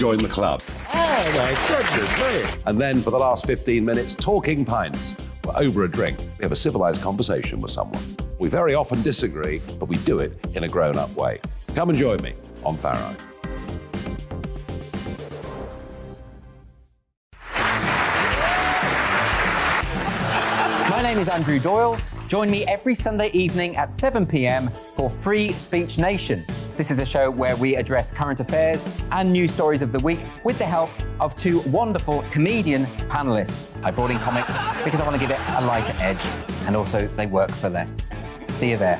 Join the club. Oh my goodness me! And then for the last 15 minutes, talking pints. We're over a drink. We have a civilized conversation with someone. We very often disagree, but we do it in a grown-up way. Come and join me on Farrow. My name is Andrew Doyle. Join me every Sunday evening at 7 p.m. for Free Speech Nation. This is a show where we address current affairs and news stories of the week with the help of two wonderful comedian panellists. I brought in comics because I want to give it a lighter edge, and also they work for less. See you there.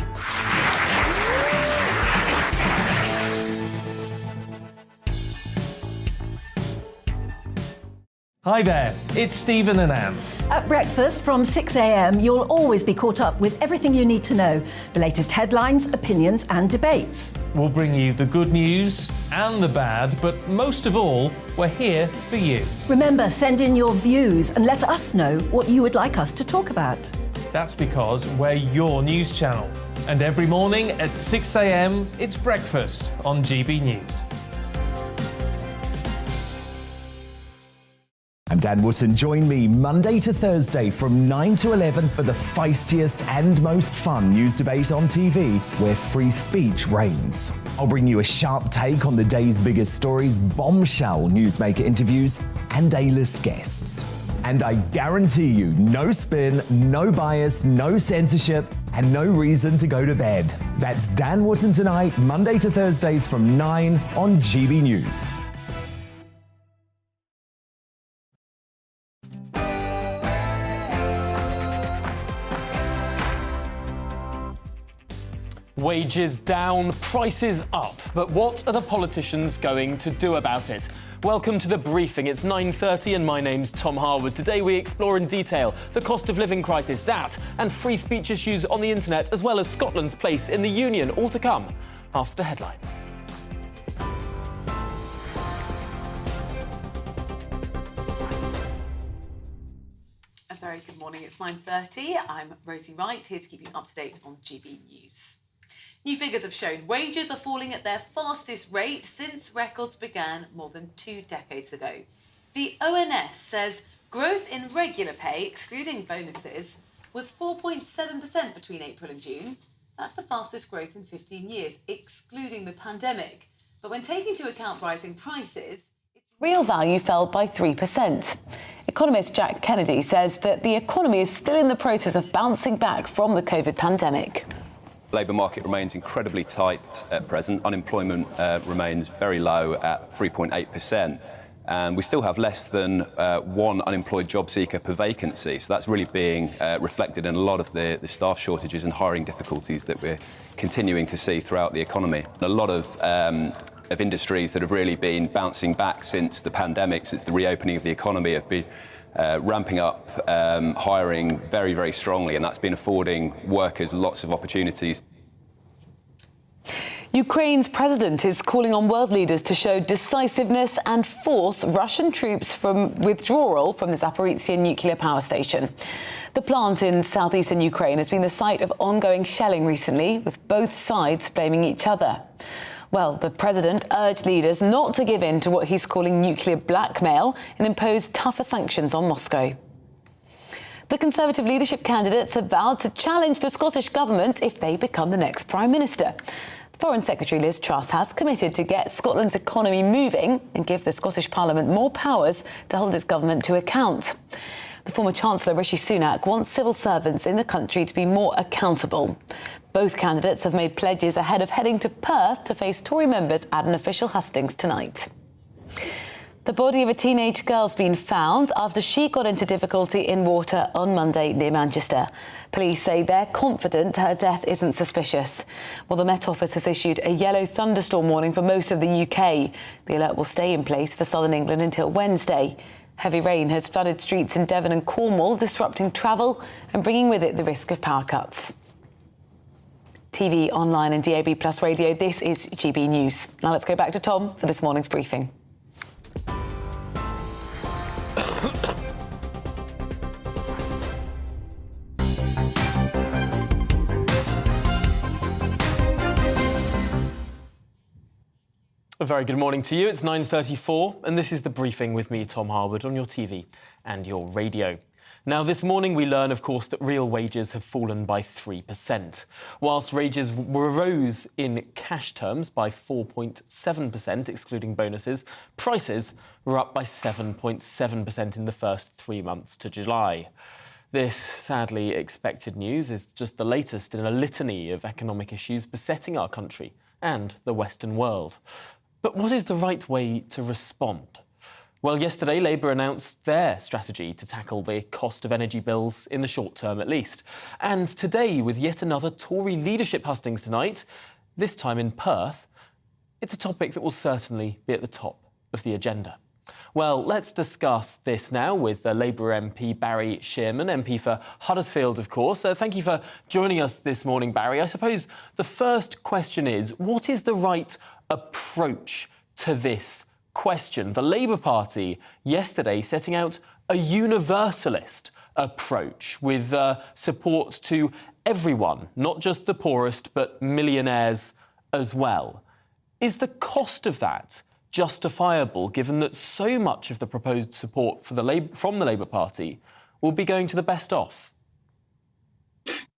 Hi there, it's Stephen and Anne. At breakfast from 6 a.m, you'll always be caught up with everything you need to know, the latest headlines, opinions and debates. We'll bring you the good news and the bad, but most of all, we're here for you. Remember, send in your views and let us know what you would like us to talk about. That's because we're your news channel. And every morning at 6 a.m, it's breakfast on GB News. I'm Dan Wootton. Join me Monday to Thursday from 9 to 11 for the feistiest and most fun news debate on TV, where free speech reigns. I'll bring you a sharp take on the day's biggest stories, bombshell newsmaker interviews, and A-list guests. And I guarantee you, no spin, no bias, no censorship, and no reason to go to bed. That's Dan Wootton tonight, Monday to Thursdays from 9 on GB News. Wages down, prices up. But what are the politicians going to do about it? Welcome to The Briefing. It's 9:30 and my name's Tom Harwood. Today we explore in detail the cost of living crisis, that and free speech issues on the internet, as well as Scotland's place in the Union. All to come after the headlines. A very good morning. It's 9:30. I'm Rosie Wright, here to keep you up to date on GB News. New figures have shown wages are falling at their fastest rate since records began more than 2 decades ago. The ONS says growth in regular pay, excluding bonuses, was 4.7% between April and June. That's the fastest growth in 15 years, excluding the pandemic. But when taking into account rising prices, real value fell by 3%. Economist Jack Kennedy says that the economy is still in the process of bouncing back from the COVID pandemic. The labour market remains incredibly tight at present. Unemployment remains very low at 3.8%. And we still have less than one unemployed job seeker per vacancy. So that's really being reflected in a lot of the staff shortages and hiring difficulties that we're continuing to see throughout the economy. A lot of industries that have really been bouncing back since the pandemic, since the reopening of the economy, have been ramping up hiring very, very strongly, and that's been affording workers lots of opportunities. Ukraine's president is calling on world leaders to show decisiveness and force Russian troops from withdrawal from the Zaporizhzhia nuclear power station. The plant in southeastern Ukraine has been the site of ongoing shelling recently, with both sides blaming each other. Well, the president urged leaders not to give in to what he's calling nuclear blackmail and impose tougher sanctions on Moscow. The Conservative leadership candidates have vowed to challenge the Scottish government if they become the next Prime Minister. Foreign Secretary Liz Truss has committed to get Scotland's economy moving and give the Scottish Parliament more powers to hold its government to account. The former Chancellor Rishi Sunak wants civil servants in the country to be more accountable. Both candidates have made pledges ahead of heading to Perth to face Tory members at an official hustings tonight. The body of a teenage girl's been found after she got into difficulty in water on Monday near Manchester. Police say they're confident her death isn't suspicious. Well, the Met Office has issued a yellow thunderstorm warning for most of the UK. The alert will stay in place for southern England until Wednesday. Heavy rain has flooded streets in Devon and Cornwall, disrupting travel and bringing with it the risk of power cuts. TV, online and DAB+ radio, this is GB News. Now let's go back to Tom for this morning's briefing. A very good morning to you. It's 9:34 and this is The Briefing with me, Tom Harwood, on your TV and your radio. Now, this morning we learn, of course, that real wages have fallen by 3%. Whilst wages rose in cash terms by 4.7%, excluding bonuses, prices were up by 7.7% in the first 3 months to July. This sadly expected news is just the latest in a litany of economic issues besetting our country and the Western world. But what is the right way to respond? Well, yesterday, Labour announced their strategy to tackle the cost of energy bills in the short term, at least. And today, with yet another Tory leadership hustings tonight, this time in Perth, it's a topic that will certainly be at the top of the agenda. Well, let's discuss this now with Labour MP Barry Shearman, MP for Huddersfield, of course. Thank you for joining us this morning, Barry. I suppose the first question is, what is the right approach to this question? The Labour Party yesterday setting out a universalist approach with support to everyone, not just the poorest, but millionaires as well. Is the cost of that justifiable, given that so much of the proposed support for from the Labour Party will be going to the best off?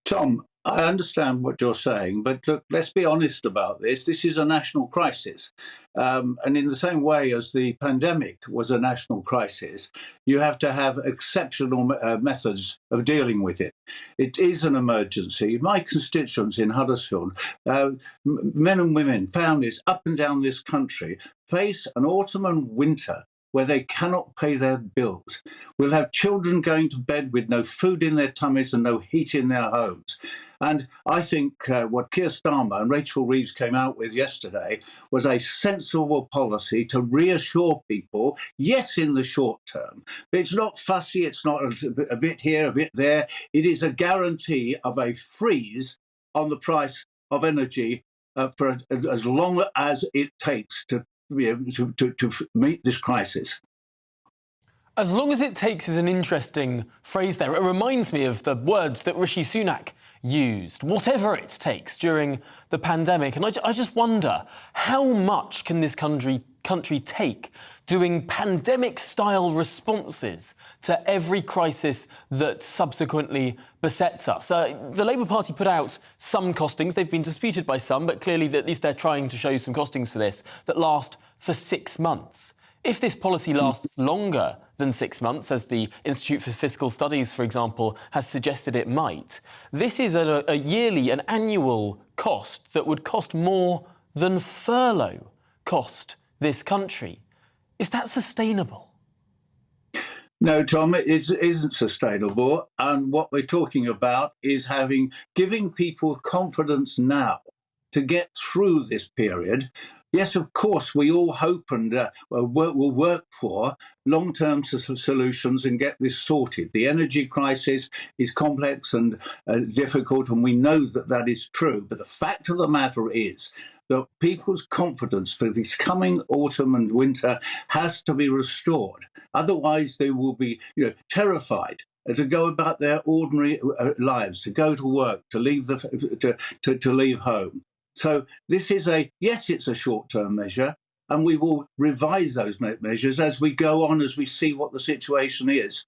Tom, I understand what you're saying, but look, let's be honest about this. This is a national crisis. And in the same way as the pandemic was a national crisis, you have to have exceptional methods of dealing with it. It is an emergency. My constituents in Huddersfield, men and women, families up and down this country, face an autumn and winter where they cannot pay their bills. We'll have children going to bed with no food in their tummies and no heat in their homes. And I think what Keir Starmer and Rachel Reeves came out with yesterday was a sensible policy to reassure people, yes, in the short term, but it's not fussy, it's not a bit here, a bit there. It is a guarantee of a freeze on the price of energy for as long as it takes to be able to meet this crisis. As long as it takes is an interesting phrase there. It reminds me of the words that Rishi Sunak used, whatever it takes, during the pandemic. And I just wonder, how much can this country take doing pandemic-style responses to every crisis that subsequently besets us? The Labour Party put out some costings. They've been disputed by some, but clearly at least they're trying to show some costings for this that last for 6 months. If this policy lasts longer than 6 months, as the Institute for Fiscal Studies, for example, has suggested it might, this is an annual cost that would cost more than furlough cost this country. Is that sustainable? No, Tom, it isn't sustainable. And what we're talking about is giving people confidence now to get through this period. Yes, of course, we all hope and will work for long-term solutions and get this sorted. The energy crisis is complex and difficult, and we know that that is true. But the fact of the matter is that people's confidence for this coming autumn and winter has to be restored. Otherwise, they will be terrified to go about their ordinary lives, to go to work, to leave to leave home. So this is it's a short-term measure, and we will revise those measures as we go on, as we see what the situation is.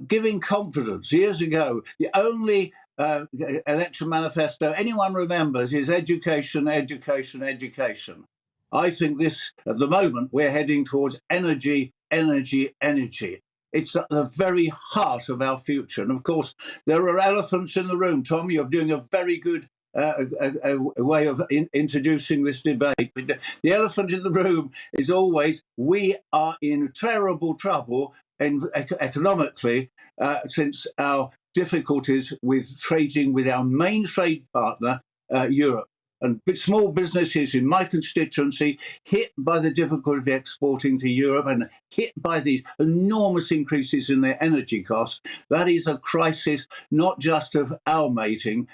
Giving confidence. Years ago, the only election manifesto anyone remembers is education, education, education. I think at the moment, we're heading towards energy, energy, energy. It's at the very heart of our future. And of course, there are elephants in the room. Tom, you're doing a very good a way of introducing this debate. But the elephant in the room is always, we are in terrible trouble economically since our difficulties with trading with our main trade partner, Europe. And small businesses in my constituency hit by the difficulty of exporting to Europe and hit by these enormous increases in their energy costs. That is a crisis not just of our making.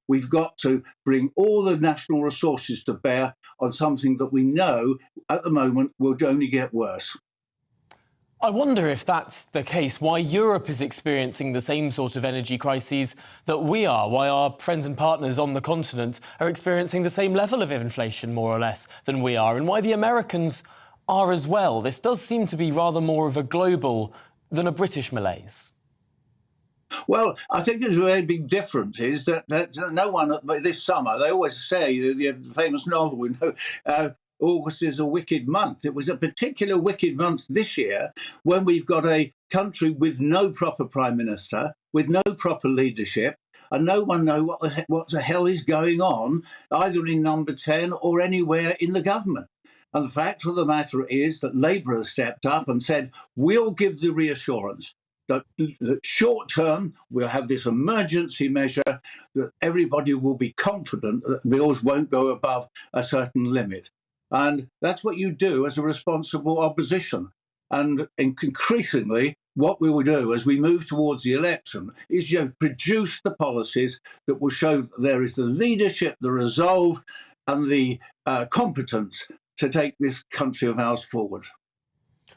We've got to bring all the national resources to bear on something that we know at the moment will only get worse. I wonder if that's the case, why Europe is experiencing the same sort of energy crises that we are, why our friends and partners on the continent are experiencing the same level of inflation, more or less, than we are, and why the Americans are as well. This does seem to be rather more of a global than a British malaise. Well, I think there's a very big difference is that no one this summer, they always say, the famous novel, August is a wicked month. It was a particular wicked month this year when we've got a country with no proper prime minister, with no proper leadership, and no one knows what the hell is going on, either in Number 10 or anywhere in the government. And the fact of the matter is that Labour has stepped up and said, we'll give the reassurance that short term, we'll have this emergency measure that everybody will be confident that bills won't go above a certain limit. And that's what you do as a responsible opposition. And increasingly, what we will do as we move towards the election is produce the policies that will show that there is the leadership, the resolve, and the competence to take this country of ours forward.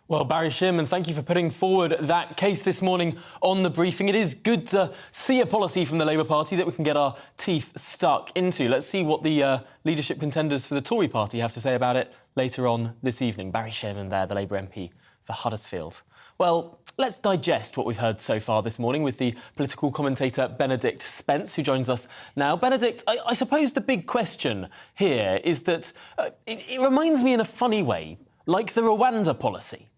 Well, Barry Shearman, thank you for putting forward that case this morning on the briefing. It is good to see a policy from the Labour Party that we can get our teeth stuck into. Let's see what the leadership contenders for the Tory party have to say about it later on this evening. Barry Shearman there, the Labour MP for Huddersfield. Well, let's digest what we've heard so far this morning with the political commentator Benedict Spence, who joins us now. Benedict, I suppose the big question here is that it reminds me in a funny way, like the Rwanda policy.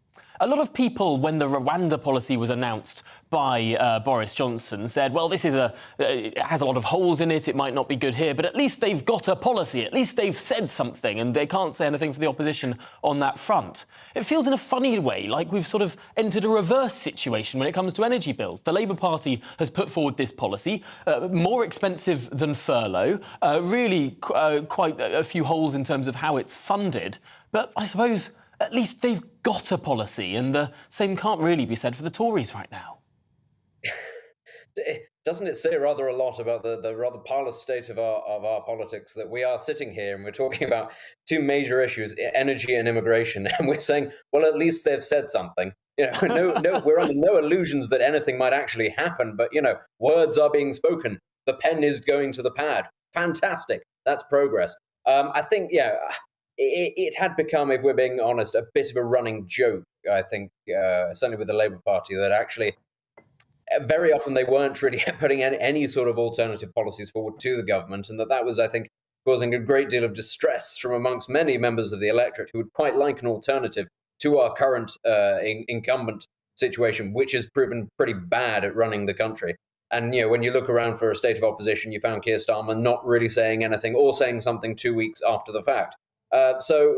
A lot of people, when the Rwanda policy was announced by Boris Johnson, said, well, this is it has a lot of holes in it, it might not be good here, but at least they've got a policy, at least they've said something, and they can't say anything for the opposition on that front. It feels in a funny way like we've sort of entered a reverse situation when it comes to energy bills. The Labour Party has put forward this policy, more expensive than furlough, really quite a few holes in terms of how it's funded, but I suppose at least they've got a policy, and the same can't really be said for the Tories right now. Doesn't it say rather a lot about the rather parlous state of our politics that we are sitting here and we're talking about two major issues, energy and immigration, and we're saying, well, at least they've said something. No, we're under no illusions that anything might actually happen, but words are being spoken. The pen is going to the pad. Fantastic. That's progress. I think, it had become, if we're being honest, a bit of a running joke, I think, certainly with the Labour Party, that actually very often they weren't really putting any sort of alternative policies forward to the government, and that was, I think, causing a great deal of distress from amongst many members of the electorate who would quite like an alternative to our current incumbent situation, which has proven pretty bad at running the country. And, when you look around for a state of opposition, you found Keir Starmer not really saying anything or saying something 2 weeks after the fact. So,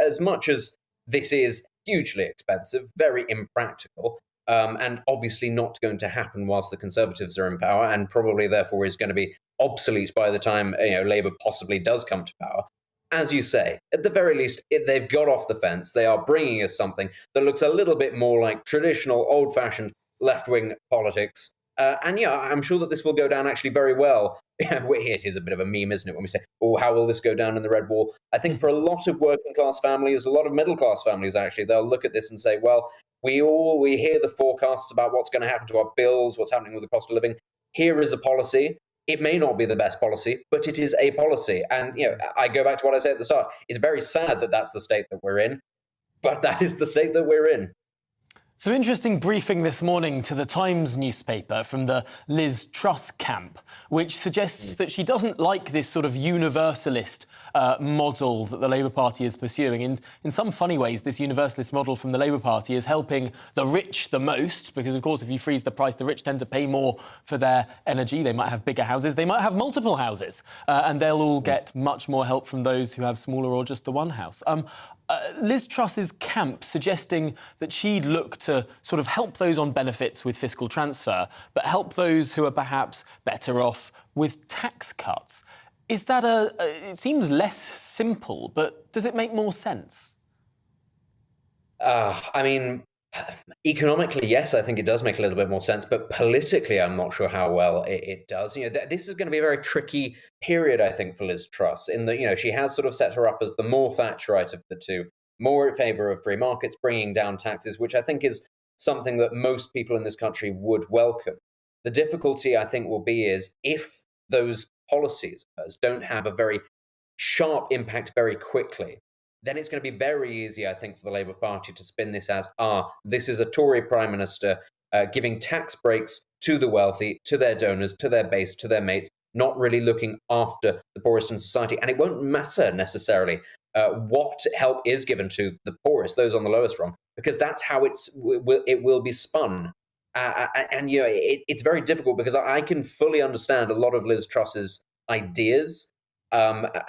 as much as this is hugely expensive, very impractical, and obviously not going to happen whilst the Conservatives are in power, and probably therefore is going to be obsolete by the time Labour possibly does come to power. As you say, at the very least, they've got off the fence. They are bringing us something that looks a little bit more like traditional, old-fashioned left-wing politics. And I'm sure that this will go down actually very well. It is a bit of a meme, isn't it, when we say, oh, how will this go down in the Red Wall? I think for a lot of working class families, a lot of middle class families, actually, they'll look at this and say, well, we hear the forecasts about what's going to happen to our bills, what's happening with the cost of living. Here is a policy. It may not be the best policy, but it is a policy. And, I go back to what I said at the start. It's very sad that that's the state that we're in, but that is the state that we're in. So interesting briefing this morning to the Times newspaper from the Liz Truss camp, which suggests that she doesn't like this sort of universalist model that the Labour Party is pursuing. And in some funny ways, this universalist model from the Labour Party is helping the rich the most, because, of course, if you freeze the price, the rich tend to pay more for their energy. They might have bigger houses. They might have multiple houses. And they'll all get much more help from those who have smaller or just the one house. Liz Truss's camp suggesting that she'd look to sort of help those on benefits with fiscal transfer, but help those who are perhaps better off with tax cuts. Is that it seems less simple, but does it make more sense? Economically, yes, I think it does make a little bit more sense, but politically, I'm not sure how well it does. This is going to be a very tricky period, I think, for Liz Truss, in that, she has sort of set her up as the more Thatcherite of the two, more in favour of free markets, bringing down taxes, which I think is something that most people in this country would welcome. The difficulty, I think, will be is if those policies don't have a very sharp impact very quickly, then it's going to be very easy, I think, for the Labour Party to spin this as, this is a Tory Prime Minister giving tax breaks to the wealthy, to their donors, to their base, to their mates, not really looking after the poorest in society. And it won't matter necessarily what help is given to the poorest, those on the lowest rung, because that's how it will be spun. And it's very difficult because I can fully understand a lot of Liz Truss's ideas. I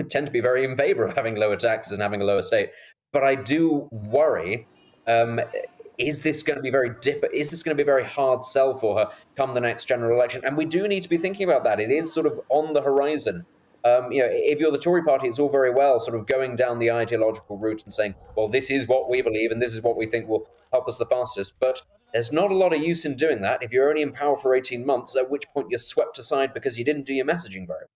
tend to be very in favour of having lower taxes and having a lower state, but I do worry: is this going to be Is this going to be a very hard sell for her come the next general election? And we do need to be thinking about that. It is sort of on the horizon. If you're the Tory party, it's all very well sort of going down the ideological route and saying, well, this is what we believe and this is what we think will help us the fastest. But there's not a lot of use in doing that if you're only in power for 18 months, at which point you're swept aside because you didn't do your messaging very well.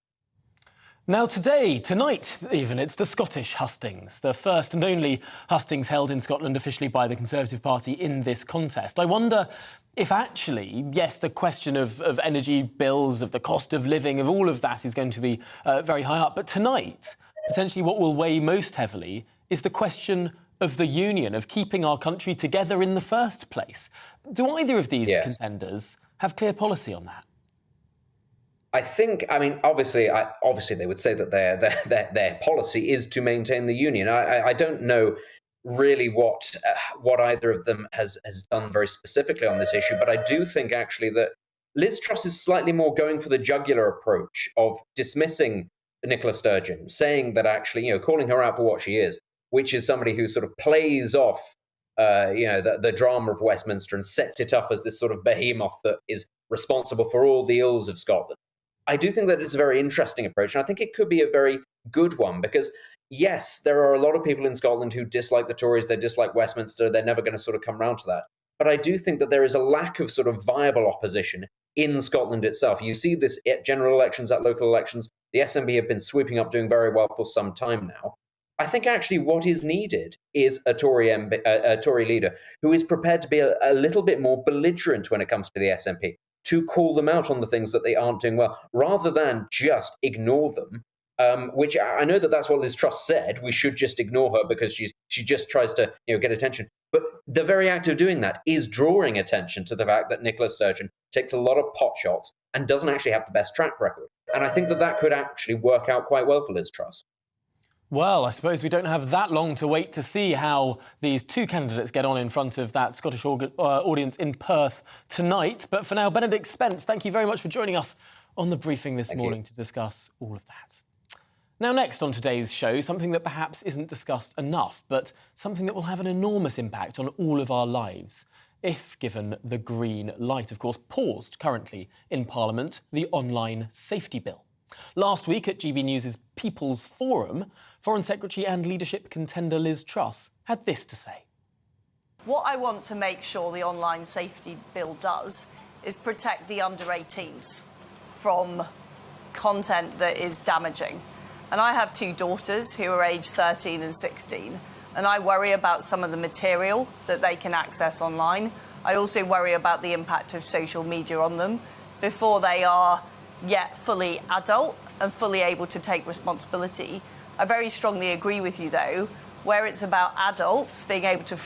Now tonight even, it's the Scottish hustings, the first and only hustings held in Scotland officially by the Conservative Party in this contest. I wonder if actually, yes, the question of energy bills, of the cost of living, of all of that is going to be very high up. But tonight, potentially what will weigh most heavily is the question of the union, of keeping our country together in the first place. Do either of these contenders have clear policy on that? I think, obviously they would say that their policy is to maintain the union. I don't know really what either of them has done very specifically on this issue, but I do think actually that Liz Truss is slightly more going for the jugular approach of dismissing Nicola Sturgeon, saying that actually, calling her out for what she is, which is somebody who sort of plays off, the drama of Westminster and sets it up as this sort of behemoth that is responsible for all the ills of Scotland. I do think that it's a very interesting approach, and I think it could be a very good one because, yes, there are a lot of people in Scotland who dislike the Tories, they dislike Westminster, they're never going to sort of come round to that. But I do think that there is a lack of sort of viable opposition in Scotland itself. You see this at general elections, at local elections. The SNP have been sweeping up, doing very well for some time now. I think actually what is needed is a Tory leader who is prepared to be a little bit more belligerent when it comes to the SNP, to call them out on the things that they aren't doing well, rather than just ignore them, which I know that that's what Liz Truss said. We should just ignore her because she just tries to get attention. But the very act of doing that is drawing attention to the fact that Nicola Sturgeon takes a lot of pot shots and doesn't actually have the best track record. And I think that could actually work out quite well for Liz Truss. Well, I suppose we don't have that long to wait to see how these two candidates get on in front of that Scottish audience in Perth tonight. But for now, Benedict Spence, thank you very much for joining us on the briefing this morning to discuss all of that. Now, next on today's show, something that perhaps isn't discussed enough, but something that will have an enormous impact on all of our lives, if given the green light, of course, paused currently in Parliament, the online safety bill. Last week at GB News' People's Forum, Foreign Secretary and leadership contender Liz Truss had this to say. What I want to make sure the online safety bill does is protect the under 18s from content that is damaging. And I have two daughters who are aged 13 and 16, and I worry about some of the material that they can access online. I also worry about the impact of social media on them before they are yet fully adult and fully able to take responsibility. I very strongly agree with you, though, where it's about adults being able to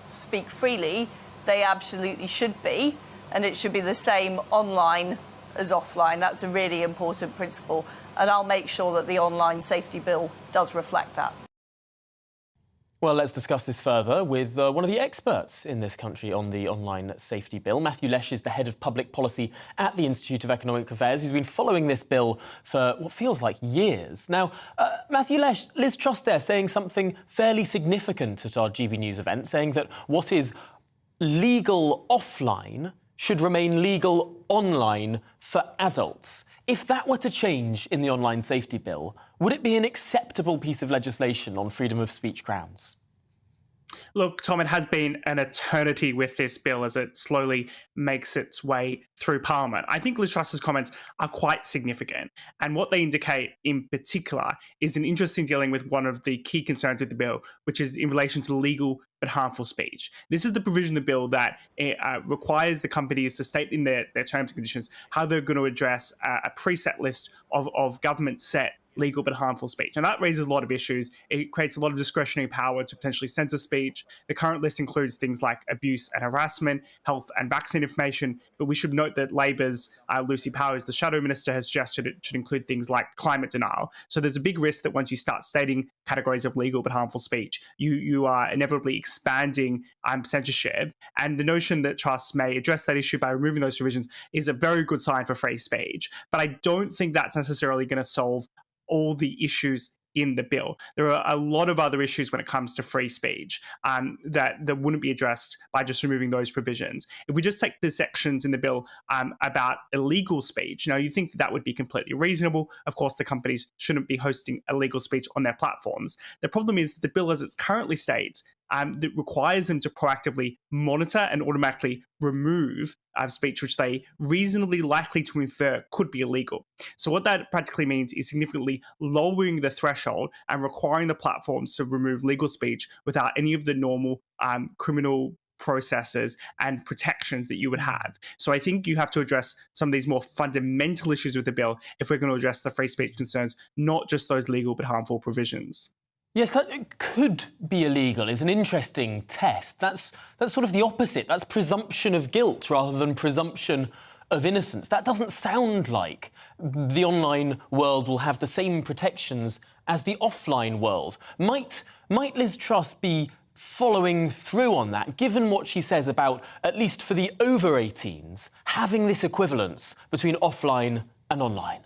speak freely, they absolutely should be, and it should be the same online as offline. That's a really important principle, and I'll make sure that the online safety bill does reflect that. Well, let's discuss this further with one of the experts in this country on the online safety bill. Matthew Lesh is the head of public policy at the Institute of Economic Affairs, who's been following this bill for what feels like years. Now, Matthew Lesh, Liz Truss there saying something fairly significant at our GB News event, saying that what is legal offline should remain legal online for adults. If that were to change in the online safety bill, would it be an acceptable piece of legislation on freedom of speech grounds? Look, Tom, it has been an eternity with this bill as it slowly makes its way through Parliament. I think Liz Truss's comments are quite significant. And what they indicate in particular is an interest in dealing with one of the key concerns with the bill, which is in relation to legal but harmful speech. This is the provision of the bill that requires the companies to state in their terms and conditions how they're going to address a preset list of government-set legal but harmful speech. And that raises a lot of issues. It creates a lot of discretionary power to potentially censor speech. The current list includes things like abuse and harassment, health and vaccine information. But we should note that Labor's Lucy Powers, the Shadow Minister, has suggested it should include things like climate denial. So there's a big risk that once you start stating categories of legal but harmful speech, you are inevitably expanding censorship. And the notion that Truss may address that issue by removing those provisions is a very good sign for free speech. But I don't think that's necessarily going to solve all the issues in the bill. There are a lot of other issues when it comes to free speech that wouldn't be addressed by just removing those provisions. If we just take the sections in the bill about illegal speech, you think that would be completely reasonable. Of course, the companies shouldn't be hosting illegal speech on their platforms. The problem is that the bill, as it currently states, that requires them to proactively monitor and automatically remove speech which they reasonably likely to infer could be illegal. So what that practically means is significantly lowering the threshold and requiring the platforms to remove legal speech without any of the normal criminal processes and protections that you would have. So I think you have to address some of these more fundamental issues with the bill if we're going to address the free speech concerns, not just those legal but harmful provisions. Yes, that could be illegal is an interesting test. That's sort of the opposite. That's presumption of guilt rather than presumption of innocence. That doesn't sound like the online world will have the same protections as the offline world. Might Liz Truss be following through on that, given what she says about, at least for the over 18s, having this equivalence between offline and online?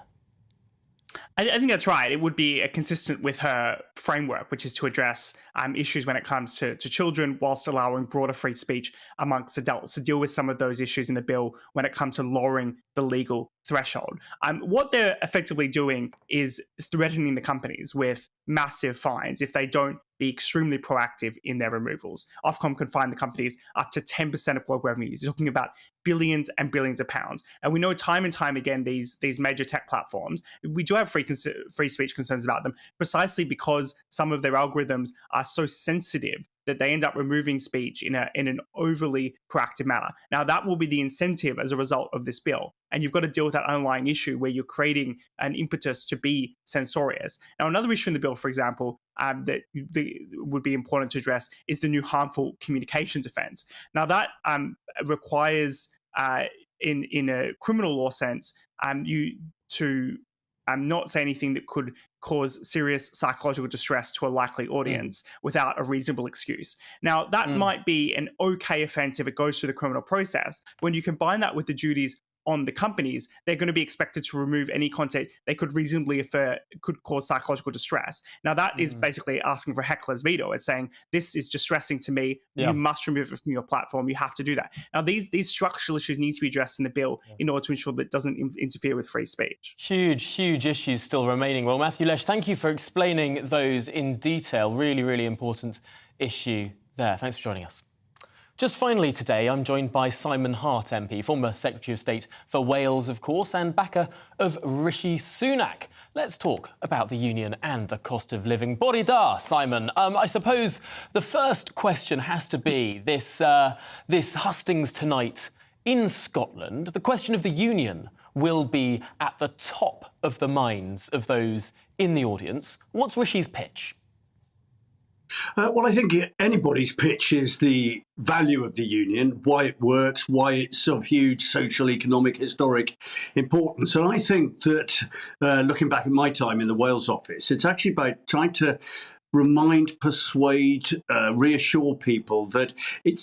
I think that's right. It would be consistent with her framework, which is to address issues when it comes to children whilst allowing broader free speech amongst adults to deal with some of those issues in the bill when it comes to lowering the legal threshold. What they're effectively doing is threatening the companies with massive fines if they don't be extremely proactive in their removals. Ofcom can fine the companies up to 10% of global revenues. You're talking about billions and billions of pounds. And we know time and time again, these major tech platforms, we do have free speech concerns about them precisely because some of their algorithms are so sensitive that they end up removing speech in an overly proactive manner. Now, that will be the incentive as a result of this bill. And you've got to deal with that underlying issue where you're creating an impetus to be censorious. Now, another issue in the bill, for example, that would be important to address is the new harmful communications offence. Now, that requires, in a criminal law sense, you to not say anything that could cause serious psychological distress to a likely audience without a reasonable excuse. Now, that might be an okay offence if it goes through the criminal process. When you combine that with the duties on the companies, they're going to be expected to remove any content they could reasonably infer could cause psychological distress. Now, that is basically asking for a heckler's veto. It's saying, this is distressing to me. You must remove it from your platform. You have to do that. Now, these structural issues need to be addressed in the bill in order to ensure that it doesn't interfere with free speech. Huge issues still remaining. Well, Matthew Lesh, thank you for explaining those in detail. Really important issue there. Thanks for joining us. Just finally today, I'm joined by Simon Hart MP, former Secretary of State for Wales, of course, and backer of Rishi Sunak. Let's talk about the union and the cost of living. Body da, Simon. I suppose the first question has to be this hustings tonight in Scotland. The question of the union will be at the top of the minds of those in the audience. What's Rishi's pitch? Well, I think anybody's pitch is the value of the union, why it works, why it's of huge social, economic, historic importance. And I think that, looking back at my time in the Wales office, it's actually about trying to remind, persuade, reassure people that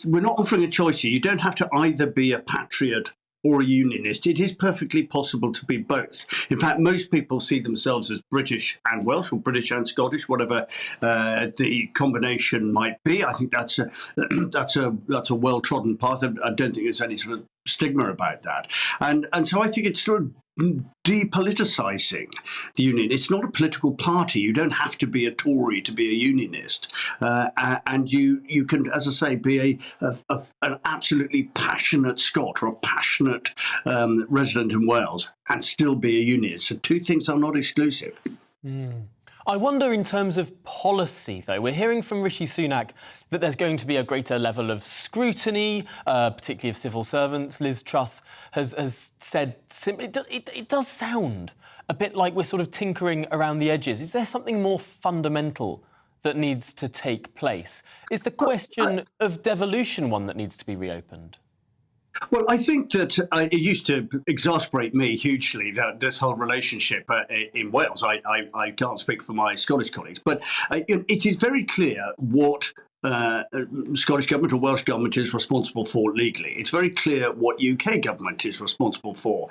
we're not offering a choice here. You don't have to either be a patriot or a unionist. It is perfectly possible to be both. In fact, most people see themselves as British and Welsh, or British and Scottish, whatever the combination might be. I think that's a well-trodden path. I don't think there's any sort of stigma about that. And so I think it's sort of depoliticising the union. It's not a political party. You don't have to be a Tory to be a unionist, and you can, as I say, be an absolutely passionate Scot or a passionate resident in Wales and still be a unionist. So two things are not exclusive. I wonder in terms of policy, though. We're hearing from Rishi Sunak that there's going to be a greater level of scrutiny, particularly of civil servants. Liz Truss has said simply, it does sound a bit like we're sort of tinkering around the edges. Is there something more fundamental that needs to take place? Is the question of devolution one that needs to be reopened? Well, I think that it used to exasperate me hugely, this whole relationship in Wales. I can't speak for my Scottish colleagues, but it is very clear what Scottish Government or Welsh Government is responsible for legally. It's very clear what UK Government is responsible for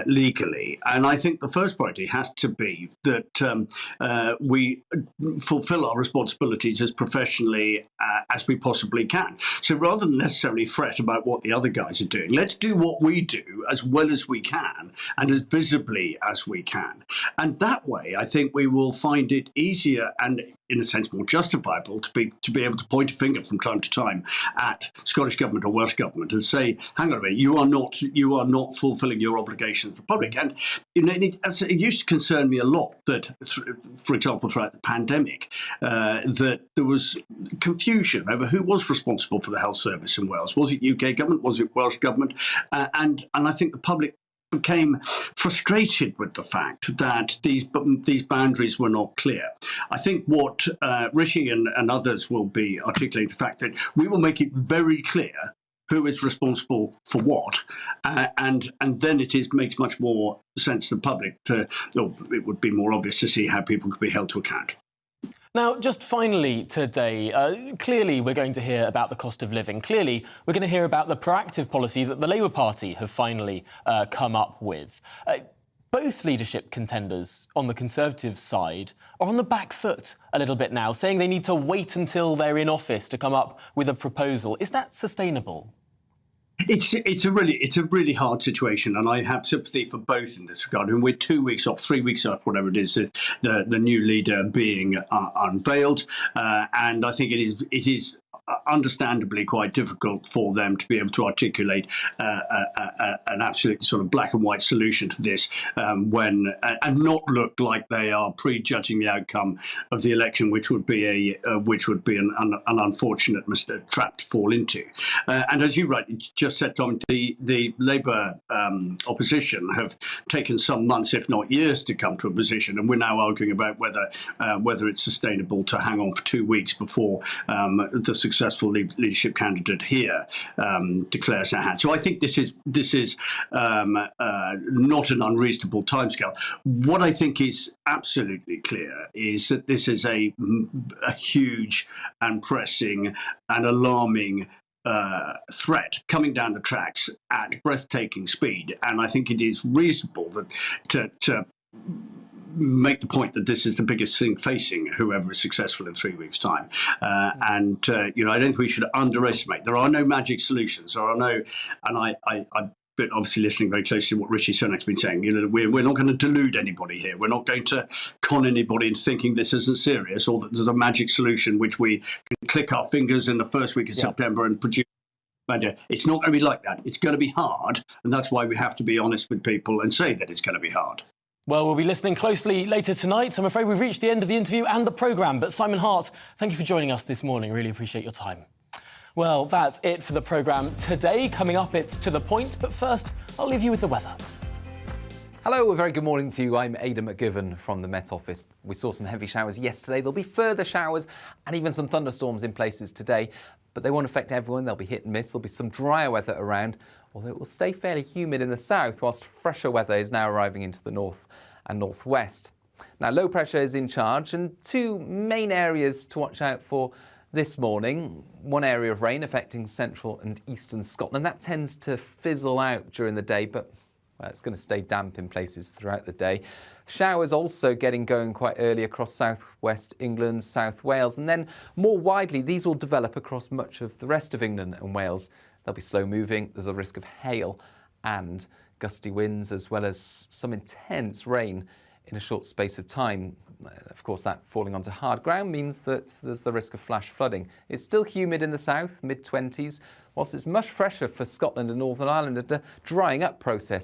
legally. And I think the first priority has to be that we fulfil our responsibilities as professionally as we possibly can. So rather than necessarily fret about what the other guys are doing, let's do what we do as well as we can and as visibly as we can. And that way, I think we will find it easier and, in a sense, more justifiable to be able to point a finger from time to time at Scottish Government or Welsh Government and say, hang on a minute, you are not fulfilling your obligations to the public. And it used to concern me a lot that, for example, throughout the pandemic, that there was confusion over who was responsible for the health service in Wales. Was it UK Government? Was it Welsh Government? And I think the public became frustrated with the fact that these boundaries were not clear. I think what Rishi and others will be articulating the fact that we will make it very clear who is responsible for what, and then makes much more sense to the public. It would be more obvious to see how people could be held to account. Now, just finally today, clearly we're going to hear about the cost of living. Clearly, we're going to hear about the proactive policy that the Labour Party have finally come up with. Both leadership contenders on the Conservative side are on the back foot a little bit now, saying they need to wait until they're in office to come up with a proposal. Is that sustainable? It's a really hard situation, and I have sympathy for both in this regard. And we're 2 weeks off, 3 weeks off, whatever it is, the new leader being unveiled, and I think it is understandably quite difficult for them to be able to articulate an absolute sort of black and white solution to this and not look like they are prejudging the outcome of the election, which would be an unfortunate trap to fall into. And as you rightly just said, Tom, the Labour opposition have taken some months, if not years, to come to a position, and we're now arguing about whether it's sustainable to hang on for 2 weeks before the successful leadership candidate here declares their hand. So I think this is not an unreasonable timescale. What I think is absolutely clear is that this is a huge and pressing and alarming threat coming down the tracks at breathtaking speed, and I think it is reasonable to make the point that this is the biggest thing facing whoever is successful in 3 weeks' time. I don't think we should underestimate. There are no magic solutions. There are no, and I've been obviously listening very closely to what Rishi Sunak's been saying. We're not going to delude anybody here. We're not going to con anybody into thinking this isn't serious or that there's a magic solution which we can click our fingers in the first week of September and produce. It's not going to be like that. It's going to be hard, and that's why we have to be honest with people and say that it's going to be hard. Well, we'll be listening closely later tonight. I'm afraid we've reached the end of the interview and the programme. But Simon Hart, thank you for joining us this morning. Really appreciate your time. Well, that's it for the programme today. Coming up, it's To The Point. But first, I'll leave you with the weather. Hello, a very good morning to you. I'm Aidan McGivern from the Met Office. We saw some heavy showers yesterday. There'll be further showers and even some thunderstorms in places today. But they won't affect everyone. They'll be hit and miss. There'll be some drier weather around, although it will stay fairly humid in the south, whilst fresher weather is now arriving into the north and northwest. Now, low pressure is in charge, and two main areas to watch out for this morning. One area of rain affecting central and eastern Scotland. That tends to fizzle out during the day, but it's going to stay damp in places throughout the day. Showers also getting going quite early across southwest England, South Wales, and then more widely these will develop across much of the rest of England and Wales. They'll be slow moving, there's a risk of hail and gusty winds as well as some intense rain in a short space of time. Of course, that falling onto hard ground means that there's the risk of flash flooding. It's still humid in the south, mid-20s, whilst it's much fresher for Scotland and Northern Ireland, and a drying up process